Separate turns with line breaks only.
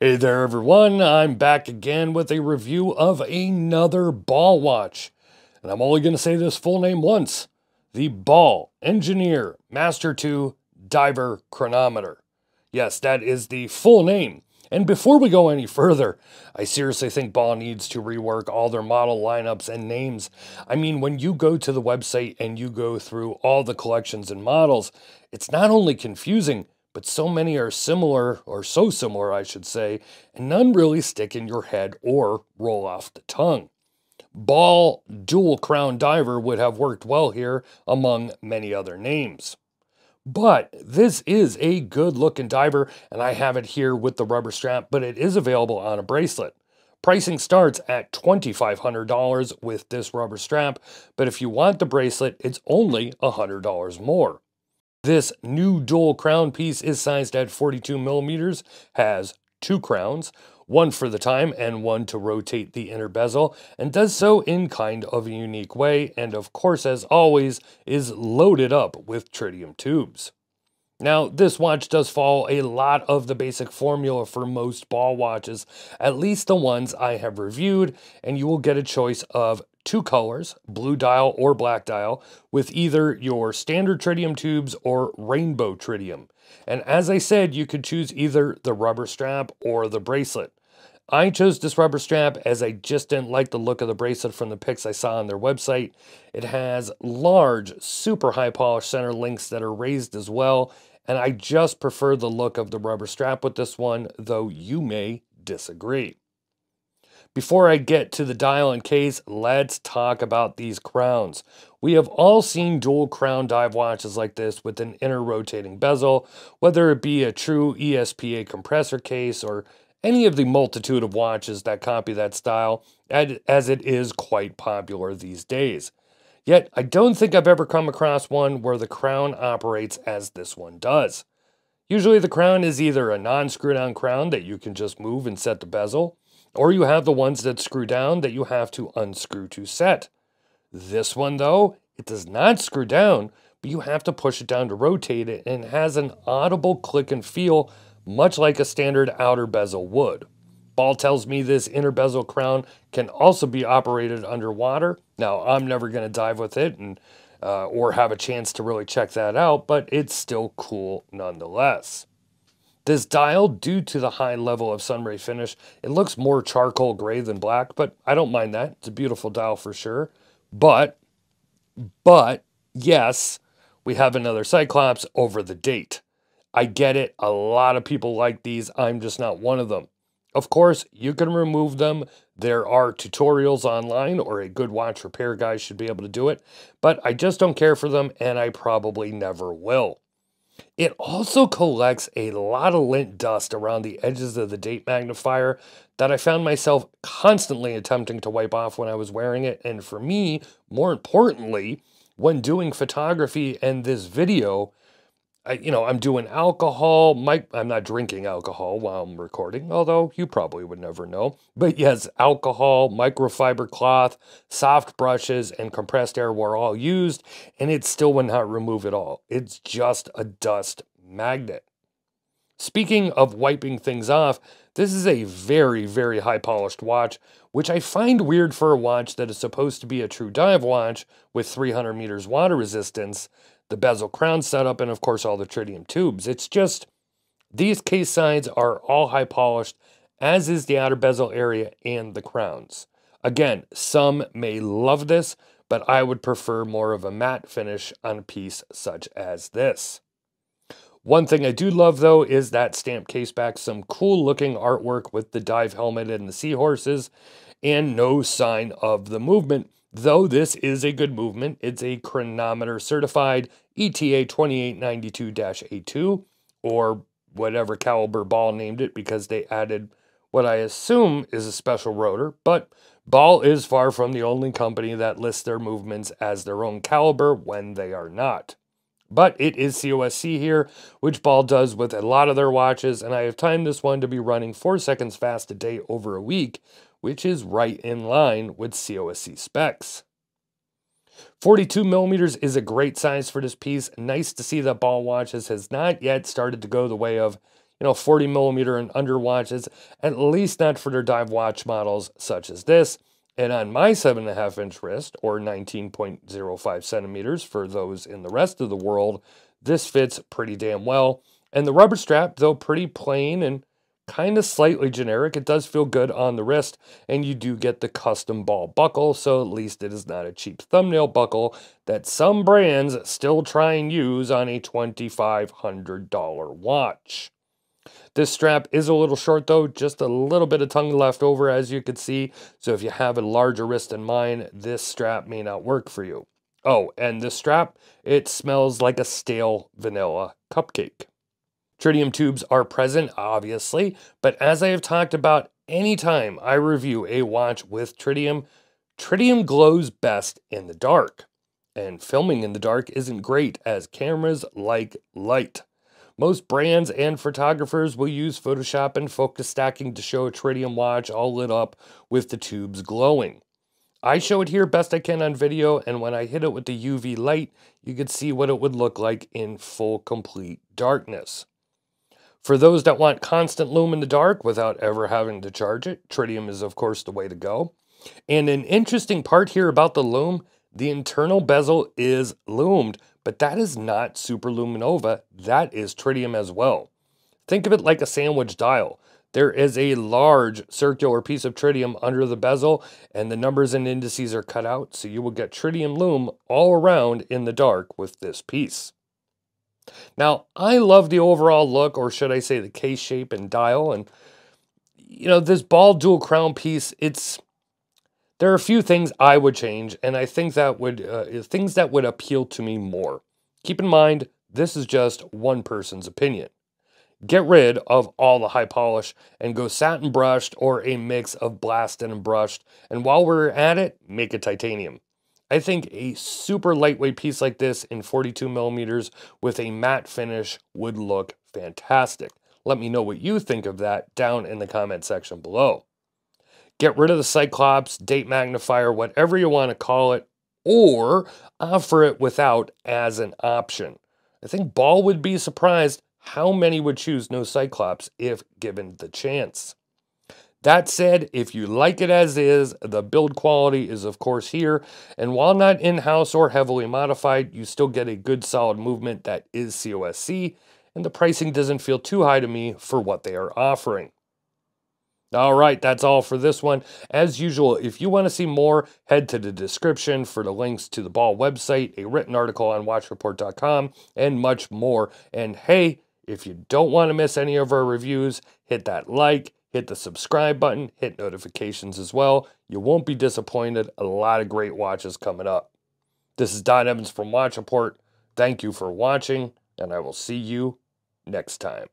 Hey there everyone, I'm back again with a review of another ball watch. And I'm only going to say this full name once. The Ball Engineer Master 2 Diver Chronometer. Yes, that is the full name. And before we go any further, I seriously think Ball needs to rework all their model lineups and names. I mean, when you go to the website and you go through all the collections and models, it's not only confusing, but so many are similar, or so similar, I should say, and none really stick in your head or roll off the tongue. Ball Dual Crown Diver would have worked well here, among many other names. But this is a good looking diver, and I have it here with the rubber strap, but it is available on a bracelet. Pricing starts at $2,500 with this rubber strap, but if you want the bracelet, it's only $100 more. This new dual crown piece is sized at 42 millimeters, has two crowns, one for the time and one to rotate the inner bezel, and does so in kind of a unique way, and of course, as always, is loaded up with tritium tubes. Now, this watch does follow a lot of the basic formula for most ball watches, at least the ones I have reviewed, and you will get a choice of two colors, blue dial or black dial, with either your standard tritium tubes or rainbow tritium. And as I said, you could choose either the rubber strap or the bracelet. I chose this rubber strap as I just didn't like the look of the bracelet from the pics I saw on their website. It has large, super high polished center links that are raised as well, and I just prefer the look of the rubber strap with this one, though you may disagree. Before I get to the dial and case, let's talk about these crowns. We have all seen dual crown dive watches like this with an inner rotating bezel, whether it be a true ESPA compressor case or any of the multitude of watches that copy that style, as it is quite popular these days. Yet, I don't think I've ever come across one where the crown operates as this one does. Usually the crown is either a non-screw-down crown that you can just move and set the bezel, or you have the ones that screw down that you have to unscrew to set. This one, though, it does not screw down, but you have to push it down to rotate it, and it has an audible click and feel, much like a standard outer bezel would. Ball tells me this inner bezel crown can also be operated underwater. Now, I'm never going to dive with it or have a chance to really check that out, but it's still cool nonetheless. This dial, due to the high level of sunray finish, it looks more charcoal gray than black, but I don't mind that. It's a beautiful dial for sure. But, yes, we have another Cyclops over the date. I get it. A lot of people like these. I'm just not one of them. Of course, you can remove them. There are tutorials online, or a good watch repair guy should be able to do it. But I just don't care for them, and I probably never will. It also collects a lot of lint dust around the edges of the date magnifier that I found myself constantly attempting to wipe off when I was wearing it. And for me, more importantly, when doing photography and this video, I'm doing alcohol. I'm not drinking alcohol while I'm recording, although you probably would never know. But yes, alcohol, microfiber cloth, soft brushes, and compressed air were all used, and it still would not remove it all. It's just a dust magnet. Speaking of wiping things off, this is a very, very high polished watch, which I find weird for a watch that is supposed to be a true dive watch with 300 meters water resistance, the bezel crown setup, and of course all the tritium tubes. It's just, these case sides are all high polished, as is the outer bezel area and the crowns. Again, some may love this, but I would prefer more of a matte finish on a piece such as this. One thing I do love, though, is that stamped case back, some cool looking artwork with the dive helmet and the seahorses, and no sign of the movement. Though this is a good movement, it's a Chronometer certified ETA 2892-A2, or whatever caliber Ball named it, because they added what I assume is a special rotor, but Ball is far from the only company that lists their movements as their own caliber when they are not. But it is COSC here, which Ball does with a lot of their watches, and I have timed this one to be running 4 seconds fast a day over a week, which is right in line with COSC specs. 42 millimeters is a great size for this piece. Nice to see that Ball watches has not yet started to go the way of, 40 millimeter and under watches, at least not for their dive watch models such as this. And on my 7.5-inch wrist, or 19.05 centimeters for those in the rest of the world, this fits pretty damn well. And the rubber strap, though pretty plain and kind of slightly generic, it does feel good on the wrist, and you do get the custom ball buckle, so at least it is not a cheap thumbnail buckle that some brands still try and use on a $2,500 watch. This strap is a little short though, just a little bit of tongue left over as you can see, so if you have a larger wrist than mine, this strap may not work for you. Oh, and this strap, it smells like a stale vanilla cupcake. Tritium tubes are present, obviously, but as I have talked about anytime I review a watch with tritium, tritium glows best in the dark. And filming in the dark isn't great, as cameras like light. Most brands and photographers will use Photoshop and focus stacking to show a tritium watch all lit up with the tubes glowing. I show it here best I can on video, and when I hit it with the UV light, you can see what it would look like in full complete darkness. For those that want constant lume in the dark without ever having to charge it, tritium is of course the way to go. And an interesting part here about the lume, the internal bezel is lumed, but that is not superluminova, that is tritium as well. Think of it like a sandwich dial. There is a large circular piece of tritium under the bezel, and the numbers and indices are cut out, so you will get tritium lume all around in the dark with this piece. Now, I love the overall look, or should I say the case shape and dial, and this ball dual crown piece, there are a few things I would change, and I think that would things that would appeal to me more. Keep in mind, this is just one person's opinion. Get rid of all the high polish and go satin brushed or a mix of blasted and brushed, and while we're at it, make it titanium. I think a super lightweight piece like this in 42 millimeters with a matte finish would look fantastic. Let me know what you think of that down in the comment section below. Get rid of the Cyclops, date magnifier, whatever you want to call it, or offer it without as an option. I think Ball would be surprised how many would choose no Cyclops if given the chance. That said, if you like it as is, the build quality is of course here, and while not in-house or heavily modified, you still get a good solid movement that is COSC, and the pricing doesn't feel too high to me for what they are offering. Alright, that's all for this one. As usual, if you want to see more, head to the description for the links to the Ball website, a written article on watchreport.com, and much more. And hey, if you don't want to miss any of our reviews, hit that like, hit the subscribe button, hit notifications as well. You won't be disappointed. A lot of great watches coming up. This is Don Evans from Watch Report. Thank you for watching, and I will see you next time.